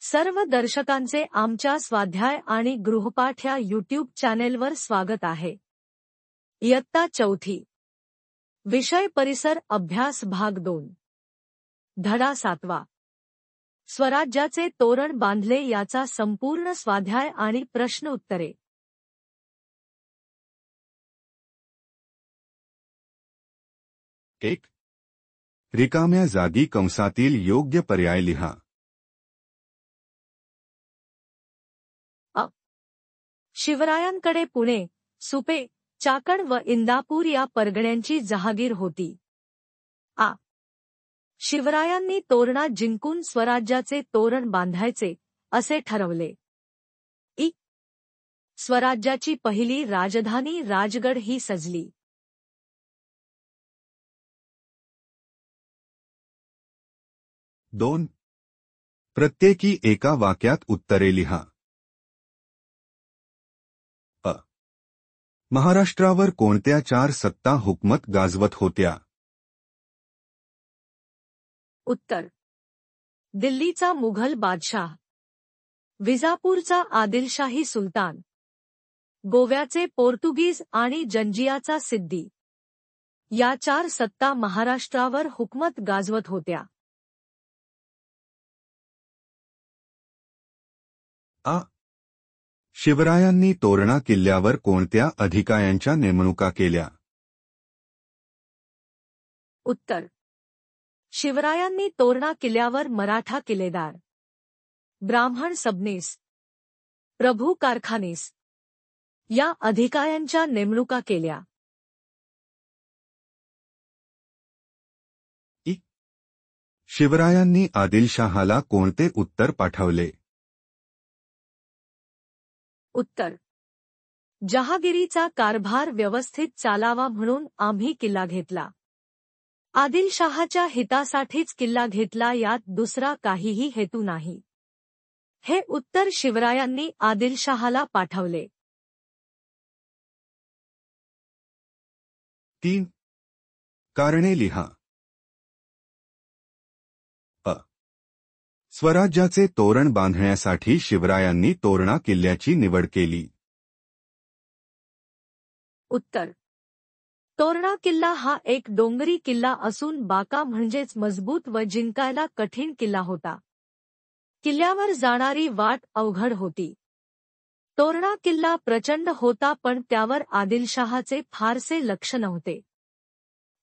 सर्व दर्शकांचे आमच्या स्वाध्याय आणि गृहपाठ या यूट्यूब चॅनेलवर स्वागत आहे। इयत्ता चौथी, विषय परिसर अभ्यास भाग 2, धडा 7वा, स्वराज्याचे तोरण बांधले याचा संपूर्ण स्वाध्याय आणि प्रश्न उत्तरे। 1. रिकाम्या जागी कंसातील योग्य पर्याय लिहा। शिवरायांकडे पुणे, सुपे, चाकण व इंदापूर या परगण्यांची जहागीर होती। शिवरायांनी तोरणा जिंकून स्वराज्याचे तोरण बांधायचे असे ठरवले। स्वराज्याची पहिली राजधानी राजगड ही सजली। 2. प्रत्येकी एका वाक्यात उत्तरे लिहा। महाराष्ट्रावर कोणत्या 4 सत्ता हुकमत गाजवत होत्या? उत्तर: दिल्लीचा मुघल बादशाह, विजापूरचा आदिलशाही सुलतान, गोव्याचे पोर्तुगीज आणि जंजियाचा सिद्दी या 4 सत्ता महाराष्ट्रावर हुकमत गाजवत होत्या। शिवरायांनी तोरणा किल्ल्यावर कोणत्या अधिकाऱ्यांच्या नेमणुका केल्या? उत्तर: शिवरायांनी तोरणा किल्ल्यावर मराठा किल्लेदार, ब्राह्मण सबनीस, प्रभू कारखानीस या अधिकाऱ्यांच्या नेमणुका केल्या। शिवरायांनी आदिलशहाला कोणते उत्तर पाठवले? उत्तर: जहागिरीचा कारभार व्यवस्थित चालावा म्हणून आम्ही किल्ला घेतला। आदिलशहाच्या हितासाठीच किल्ला घेतला, यात दुसरा काहीही हेतू नाही। हे उत्तर शिवरायांनी आदिलशहाला पाठवले। 3. कारणे लिहा। स्वराज्याचे तोरण बांधण्यासाठी शिवरायांनी तोरणा किल्ल्याची निवड केली। उत्तर: तोरणा किल्ला हा एक डोंगरी किल्ला असून बाका म्हणजेच मजबूत व जिंकायला कठीण किल्ला होता। किल्ल्यावर जाणारी वाट अवघड होती। तोरणा किल्ला प्रचंड होता, पण त्यावर आदिलशहाचे फारसे लक्ष नव्हते।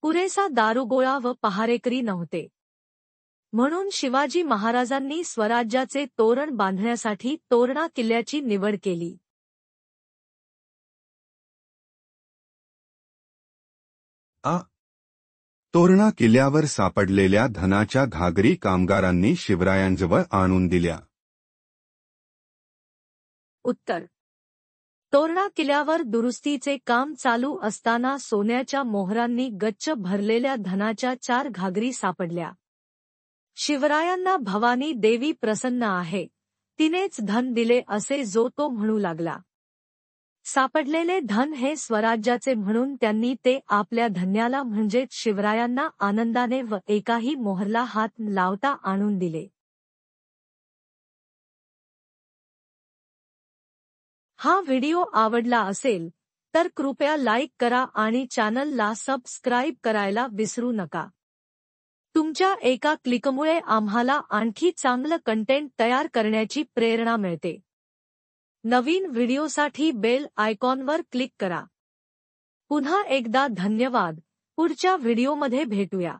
पुरेसा दारुगोळा व पहारेकरी नव्हते। म्हणून शिवाजी महाराजांनी स्वराज्याचे तोरण बांधण्यासाठी तोरणा किल्ल्याची निवड केली। तोरणा किल्ल्यावर सापडलेल्या धनाच्या घागरी कामगारांनी शिवरायांजवळ आणून दिल्या। उत्तर: तोरणा किल्ल्यावर दुरुस्तीचे काम चालू असताना सोन्याच्या मोहरांनी गच्च भरलेल्या धनाच्या 4 घागरी सापडल्या। शिवरायांना भवानी देवी प्रसन्न आहे, तिनेच धन दिले असे जो तो म्हणू लागला। सापडलेले धन हे स्वराज्याचे म्हणून त्यांनी ते आपल्या धन्याला म्हणजेच शिवरायांना आनंदाने व एकाही मोहरला हात लावता आणून दिले। हा व्हिडिओ आवडला असेल तर कृपया लाईक करा आणि चॅनलला सबस्क्राईब करायला विसरू नका। तुमच्या एका क्लिकमुळे आम्हाला आणखी चांगलं कंटेंट तयार करण्याची प्रेरणा मिळते। नवीन व्हिडिओसाठी बेल आयकॉनवर क्लिक करा। पुन्हा एकदा धन्यवाद। पुढच्या व्हिडिओमध्ये भेटूया।